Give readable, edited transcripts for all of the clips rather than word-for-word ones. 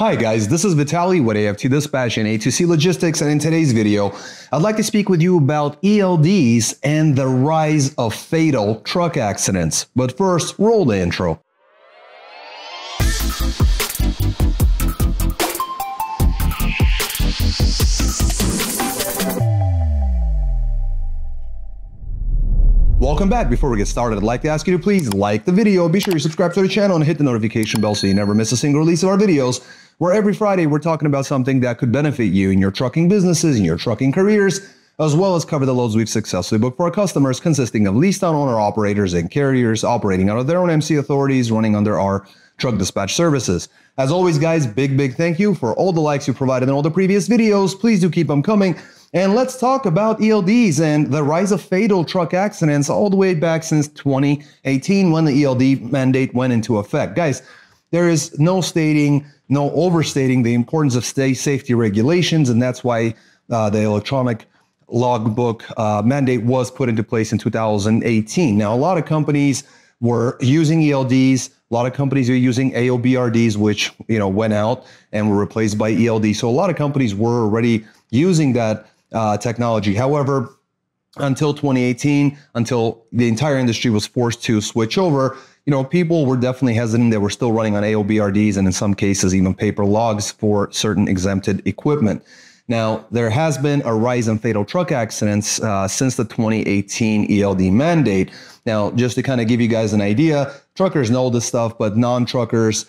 Hi guys, this is Vitaly with AFT Dispatch and A2C Logistics, and in today's video, I'd like to speak with you about ELDs and the rise of fatal truck accidents. But first, roll the intro. Welcome back. Before we get started, I'd like to ask you to please like the video, be sure you subscribe to the channel and hit the notification bell so you never miss a single release of our videos, where every Friday we're talking about something that could benefit you in your trucking businesses, in your trucking careers, as well as cover the loads we've successfully booked for our customers, consisting of leased owner operators and carriers operating out of their own MC authorities, running under our truck dispatch services. As always, guys, big thank you for all the likes you provided in all the previous videos. Please do keep them coming. And let's talk about ELDs and the rise of fatal truck accidents all the way back since 2018 when the ELD mandate went into effect. Guys, there is no overstating the importance of safety regulations, and that's why the electronic logbook mandate was put into place in 2018. Now, a lot of companies were using ELDs. A lot of companies are using AOBRDs, which went out and were replaced by ELD. So a lot of companies were already using that technology. However, until 2018, until the entire industry was forced to switch over, people were definitely hesitant. They were still running on AOBRDs and in some cases even paper logs for certain exempted equipment. Now, there has been a rise in fatal truck accidents since the 2018 ELD mandate. Now, just to kind of give you guys an idea, truckers know this stuff, but non-truckers,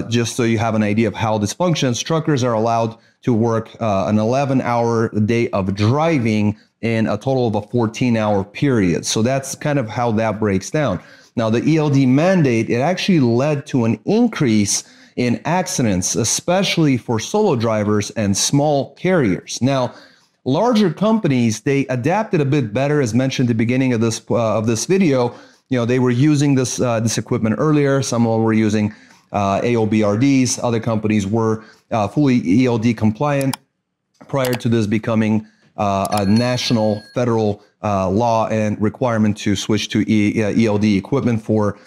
just so you have an idea of how this functions, truckers are allowed to work an 11-hour day of driving in a total of a 14-hour period. So that's kind of how that breaks down. Now, the ELD mandate, it actually led to an increase in accidents, especially for solo drivers and small carriers. Now, larger companies, they adapted a bit better, as mentioned at the beginning of this video. They were using this equipment earlier. Some of them were using AOBRDs. Other companies were fully ELD compliant prior to this becoming a national federal law and requirement to switch to ELD equipment for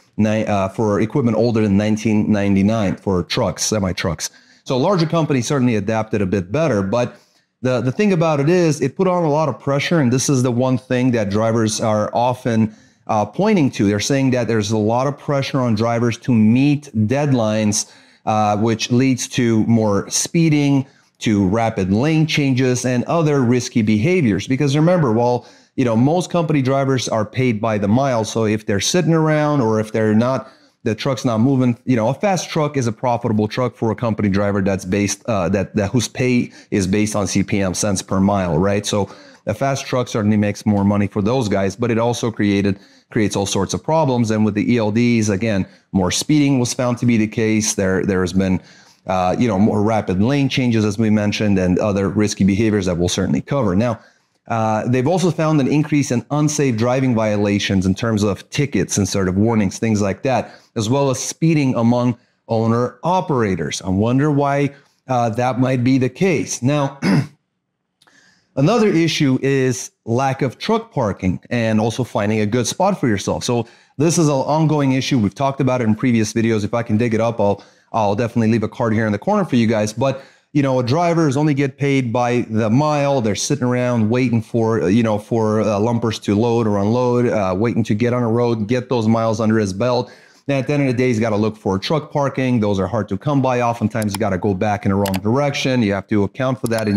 equipment older than 1999 for trucks, semi-trucks. So larger companies certainly adapted a bit better, but the thing about it is it put on a lot of pressure, and this is the one thing that drivers are often pointing to. They're saying that there's a lot of pressure on drivers to meet deadlines, which leads to more speeding, to rapid lane changes, and other risky behaviors. Because remember, most company drivers are paid by the mile. So if they're sitting around or if they're not, the truck's not moving, a fast truck is a profitable truck for a company driver that's based, whose pay is based on CPM, cents per mile, right? So a fast truck certainly makes more money for those guys, but it also creates all sorts of problems. And with the ELDs, again, more speeding was found to be the case. There's been more rapid lane changes, as we mentioned, and other risky behaviors that we'll certainly cover. Now, they've also found an increase in unsafe driving violations in terms of tickets and sort of warnings, things like that, as well as speeding among owner operators. I wonder why that might be the case. Now, another issue is lack of truck parking and also finding a good spot for yourself. So this is an ongoing issue. We've talked about it in previous videos. If I can dig it up, I'll definitely leave a card here in the corner for you guys. But drivers only get paid by the mile. They're sitting around waiting for lumpers to load or unload, waiting to get on a road, get those miles under his belt. And at the end of the day, he's got to look for truck parking. Those are hard to come by. Oftentimes, you got to go back in the wrong direction. You have to account for that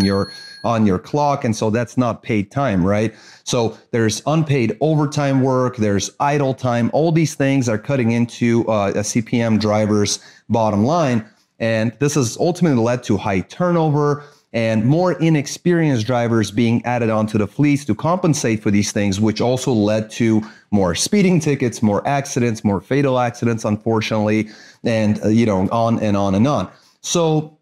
on your clock, and so that's not paid time, right? So there's unpaid overtime work. There's idle time. All these things are cutting into a CPM driver's bottom line. And this has ultimately led to high turnover and more inexperienced drivers being added onto the fleets to compensate for these things, which also led to more speeding tickets, more accidents, more fatal accidents, unfortunately, and on and on and on. So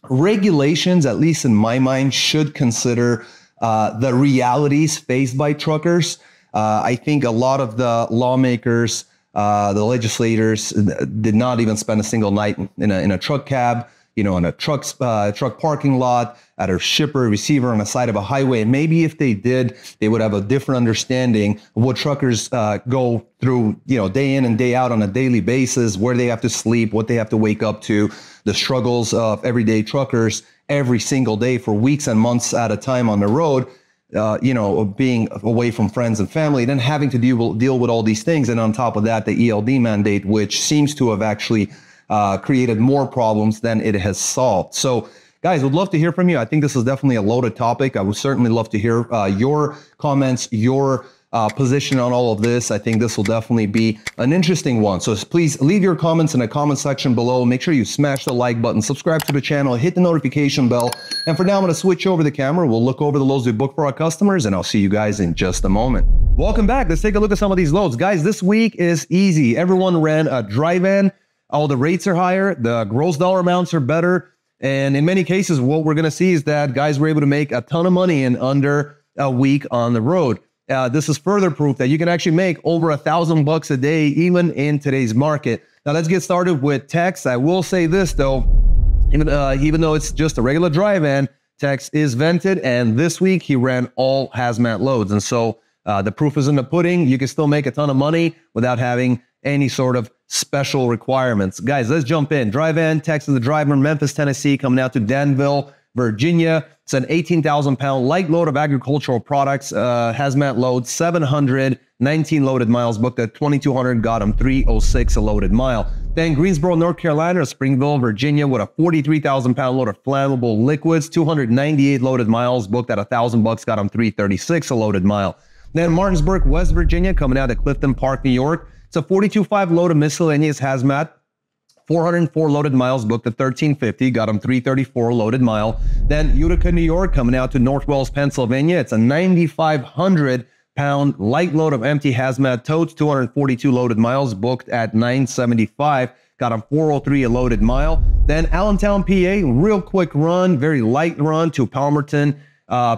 regulations, at least in my mind, should consider the realities faced by truckers. I think a lot of the lawmakers, the legislators did not even spend a single night in a truck cab in a truck parking lot, at a shipper receiver on the side of a highway. And maybe if they did, they would have a different understanding of what truckers go through, day in and day out on a daily basis, where they have to sleep, what they have to wake up to, the struggles of everyday truckers every single day for weeks and months at a time on the road. Being away from friends and family, then having to deal with all these things. And on top of that, the ELD mandate, which seems to have actually created more problems than it has solved. So guys, would love to hear from you. I think this is definitely a loaded topic. I would certainly love to hear your comments, your position on all of this. I think this will definitely be an interesting one. So please leave your comments in the comment section below. Make sure you smash the like button, subscribe to the channel, hit the notification bell. And for now, I'm going to switch over the camera. We'll look over the loads we book for our customers, and I'll see you guys in just a moment. Welcome back. Let's take a look at some of these loads. Guys, this week is easy. Everyone ran a dry van. All the rates are higher. The gross dollar amounts are better. And in many cases, what we're going to see is that guys were able to make a ton of money in under a week on the road. This is further proof that you can actually make over $1,000 a day, even in today's market. Now let's get started with Tex. I will say this though, even though it's just a regular dry van, Tex is vented, and this week he ran all hazmat loads. And so the proof is in the pudding. You can still make a ton of money without having any sort of special requirements. Guys, let's jump in. Dry van, Tex is the driver, Memphis, Tennessee, coming out to Danville, Virginia. It's an 18,000 pound light load of agricultural products, hazmat load, 719 loaded miles, booked at 2,200, got him 306 a loaded mile. Then Greensboro, North Carolina, Springville, Virginia, with a 43,000 pound load of flammable liquids, 298 loaded miles, booked at $1,000, got him 336 a loaded mile. Then Martinsburg, West Virginia, coming out of Clifton Park, New York. It's a 42.5 load of miscellaneous hazmat, 404 loaded miles, booked at $1,350, got him 334 loaded mile. Then Utica, New York, coming out to North Wells, Pennsylvania. It's a 9,500 pound light load of empty hazmat totes, 242 loaded miles, booked at $975, got him 403 a loaded mile. Then Allentown, PA, real quick run, very light run to Palmerton,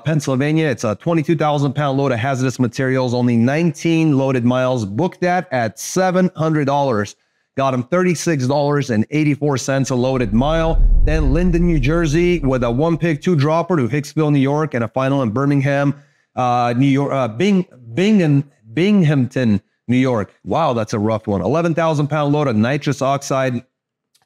Pennsylvania. It's a 22,000 pound load of hazardous materials, only 19 loaded miles, booked at $700. Got him $36.84 a loaded mile. Then Linden, New Jersey, with a 1-pick 2-dropper to Hicksville, New York, and a final in Birmingham, New York, Binghamton, New York. Wow, that's a rough one. 11,000 pound load of nitrous oxide,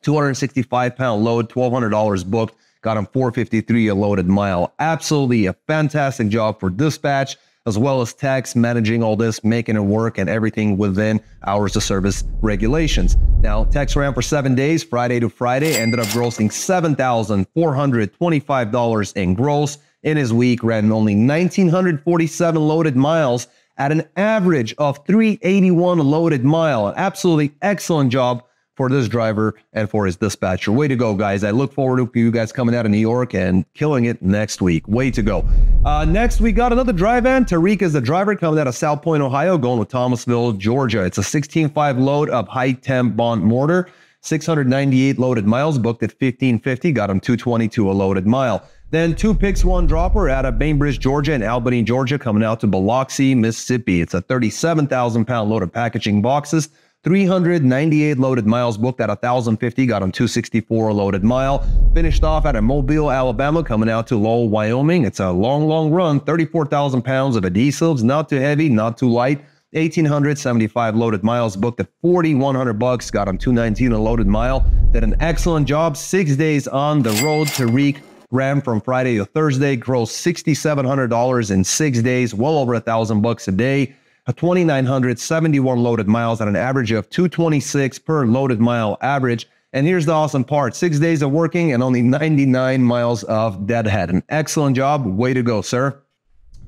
265 pound load, $1,200 booked. Got him $453 a loaded mile. Absolutely a fantastic job for dispatch, as well as Tex managing all this, making it work, and everything within hours of service regulations. Now, Tex ran for 7 days, Friday to Friday, ended up grossing $7,425 in gross. In his week, ran only 1,947 loaded miles at an average of 381 loaded mile. An absolutely excellent job for this driver and for his dispatcher. Way to go, guys. I look forward to you guys coming out of New York and killing it next week. Way to go. Next, we got another dry van. Tariq is the driver coming out of South Point, Ohio, going with Thomasville, Georgia. It's a 16.5 load of high temp bond mortar, 698 loaded miles, booked at $1,550, got him $222 a loaded mile. Then 2 picks 1 dropper out of Bainbridge, Georgia, and Albany, Georgia, coming out to Biloxi, Mississippi. It's a 37,000 pound load of packaging boxes, 398 loaded miles, booked at $1,050, got him $264 a loaded mile. Finished off at a Mobile, Alabama, coming out to Lowell, Wyoming. It's a long run, 34,000 pounds of adhesives, not too heavy, not too light. 1,875 loaded miles, booked at $4,100, got him $219 a loaded mile. Did an excellent job. 6 days on the road. Tariq ran from Friday to Thursday, grossed $6,700 in 6 days, well over $1,000 a day. 2,971 loaded miles at an average of 226 per loaded mile average. And here's the awesome part: 6 days of working and only 99 miles of deadhead. An excellent job. Way to go, sir.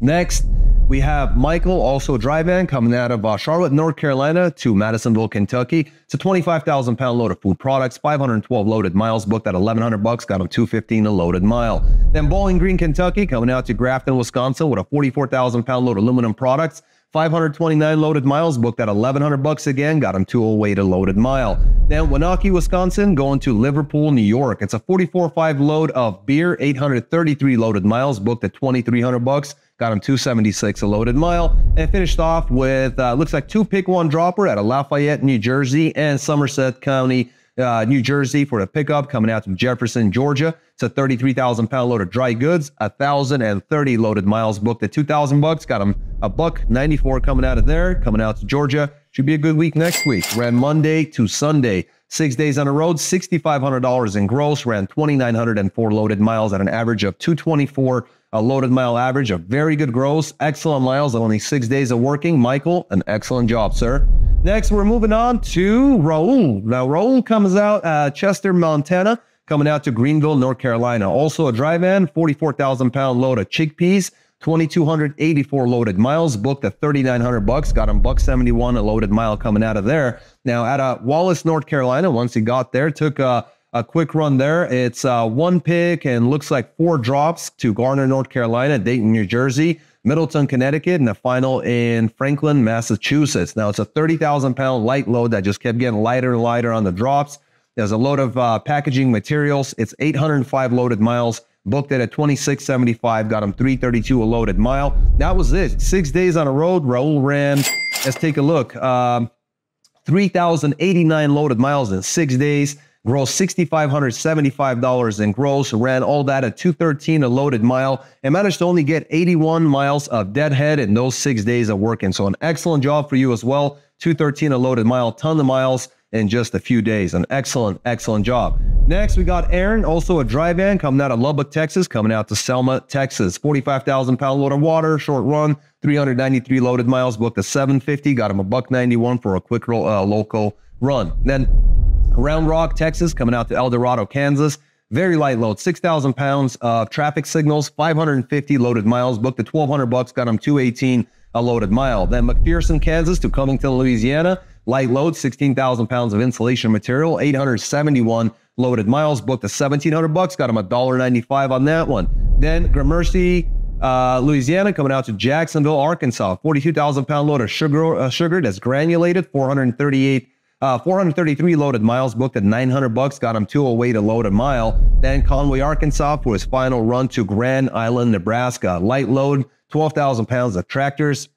Next, we have Michael, also dry van, coming out of Charlotte, North Carolina to Madisonville, Kentucky. It's a 25,000 pound load of food products, 512 loaded miles, booked at $1,100, got him $215 a loaded mile. Then Bowling Green, Kentucky, coming out to Grafton, Wisconsin with a 44,000 pound load of aluminum products, 529 loaded miles, booked at $1,100 again, got him $208 a loaded mile. Then Wenatchee, Wisconsin, going to Liverpool, New York. It's a 44.5 load of beer, 833 loaded miles, booked at $2,300, got him $276 a loaded mile. And finished off with, looks like 2 pick 1 dropper at a Lafayette, New Jersey, and Somerset County, New Jersey for the pickup, coming out to Jefferson, Georgia. It's a 33,000-pound load of dry goods, 1,030 loaded miles booked at $2,000. Got them $1.94 coming out of there, coming out to Georgia. Should be a good week next week. Ran Monday to Sunday. 6 days on the road, $6,500 in gross, ran 2,904 loaded miles at an average of 224 a loaded mile average, a very good gross, excellent miles, only 6 days of working. Michael, an excellent job, sir. Next, we're moving on to Raul. Now, Raul comes out Chester, Montana, coming out to Greenville, North Carolina. Also a dry van, 44,000-pound load of chickpeas, 2,284 loaded miles, booked at $3,900. Got him $1.71 a loaded mile coming out of there. Now, at Wallace, North Carolina, once he got there, took a quick run there. It's one pick and looks like 4 drops to Garner, North Carolina, Dayton, New Jersey, Middleton, Connecticut, and a final in Franklin, Massachusetts. Now, it's a 30,000-pound light load that just kept getting lighter and lighter on the drops. There's a load of packaging materials. It's 805 loaded miles, booked it at $26.75, got him $3.32 a loaded mile. That was it. 6 days on the road. Raul ran, let's take a look, 3,089 loaded miles in 6 days. Gross $6,575 in gross, ran all that at $213 a loaded mile, and managed to only get 81 miles of deadhead in those 6 days of working. So an excellent job for you as well. $213 a loaded mile, ton of miles in just a few days. An excellent, excellent job. Next, we got Aaron, also a dry van, coming out of Lubbock, Texas, coming out to Selma, Texas. 45,000-pound load of water, short run, 393 loaded miles, booked at $750, got him $1.91 for a quick local run. Then Round Rock, Texas, coming out to El Dorado, Kansas. Very light load, 6,000 pounds of traffic signals, 550 loaded miles, booked at $1,200, got him $218 a loaded mile. Then McPherson, Kansas to Covington, Louisiana. Light load, 16,000 pounds of insulation material, 871 loaded miles, booked at $1,700, got him $1.95 on that one. Then Gramercy, Louisiana, coming out to Jacksonville, Arkansas. 42,000-pound load of sugar that's granulated, 433 loaded miles, booked at $900, got him $208 a loaded mile. Then Conway, Arkansas for his final run to Grand Island, Nebraska. Light load, 12,000 pounds of tractors,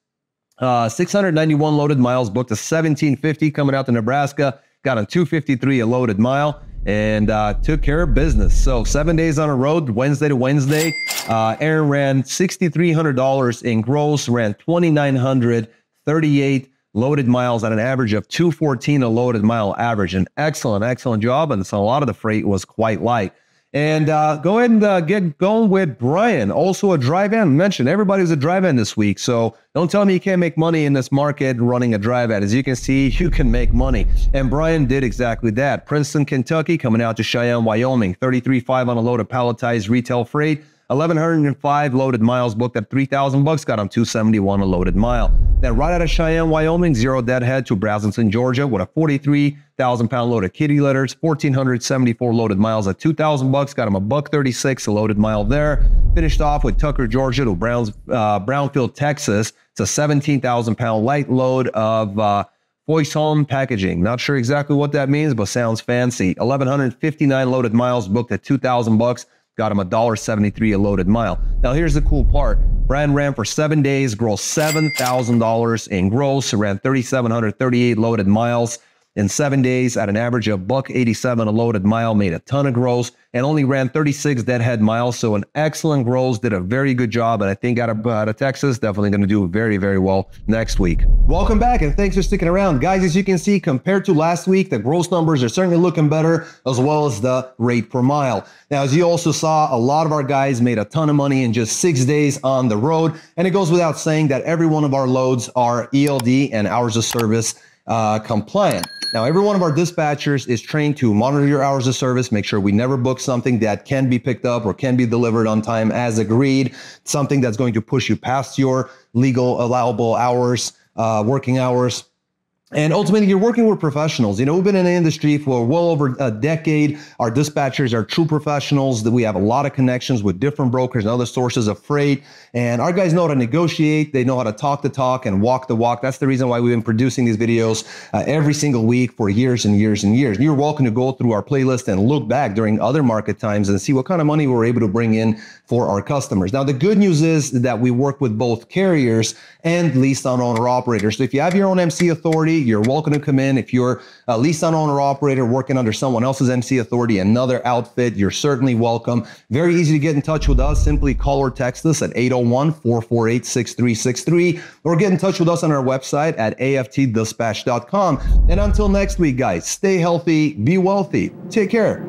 691 loaded miles, booked at $1,750 coming out to Nebraska, got him $253 a loaded mile, and took care of business. So 7 days on the road, Wednesday to Wednesday. Aaron ran $6,300 in gross, ran 2,938 loaded miles at an average of 214 a loaded mile average. An excellent, excellent job. And so a lot of the freight was quite light. And go ahead and get going with Brian, also a dry van. Mentioned everybody's a dry van this week. So don't tell me you can't make money in this market running a dry van. As you can see, you can make money. And Brian did exactly that. Princeton, Kentucky, coming out to Cheyenne, Wyoming. 33.5 on a load of palletized retail freight. 1,105 loaded miles, booked at $3,000, got him $271 a loaded mile. Then right out of Cheyenne, Wyoming, 0 deadhead to Brazelton, Georgia, with a 43,000-pound load of kitty litters, 1,474 loaded miles at $2,000, got him $1.36 a loaded mile there. Finished off with Tucker, Georgia to Brownfield, Texas. It's a 17,000-pound light load of Foyson packaging. Not sure exactly what that means, but sounds fancy. 1,159 loaded miles, booked at $2,000. Got him $1.73 a loaded mile. Now, here's the cool part. Brian ran for 7 days, grossed $7,000 in gross, ran 3,738 loaded miles in 7 days at an average of $1.87 a loaded mile, made a ton of gross, and only ran 36 deadhead miles. So an excellent gross, did a very good job. And I think out of Texas, definitely going to do very, very well next week. Welcome back, and thanks for sticking around. Guys, as you can see, compared to last week, the gross numbers are certainly looking better, as well as the rate per mile. Now, as you also saw, a lot of our guys made a ton of money in just 6 days on the road. And it goes without saying that every one of our loads are ELD and hours of service compliant. Now, every one of our dispatchers is trained to monitor your hours of service, make sure we never book something that can be picked up or can be delivered on time as agreed, something that's going to push you past your legal allowable hours, working hours. And ultimately, you're working with professionals. You know, we've been in the industry for well over a decade. Our dispatchers are true professionals. That we have a lot of connections with different brokers and other sources of freight. And our guys know how to negotiate. They know how to talk the talk and walk the walk. That's the reason why we've been producing these videos every single week for years and years and years. You're welcome to go through our playlist and look back during other market times and see what kind of money we're able to bring in for our customers. Now, the good news is that we work with both carriers and leased on owner operators. So if you have your own MC authority, free. You're welcome to come in. If you're a lease on owner operator working under someone else's MC authority, another outfit, you're certainly welcome. Very easy to get in touch with us. Simply call or text us at 801-448-6363 or get in touch with us on our website at aftdispatch.com. And until next week, guys, stay healthy, be wealthy. Take care.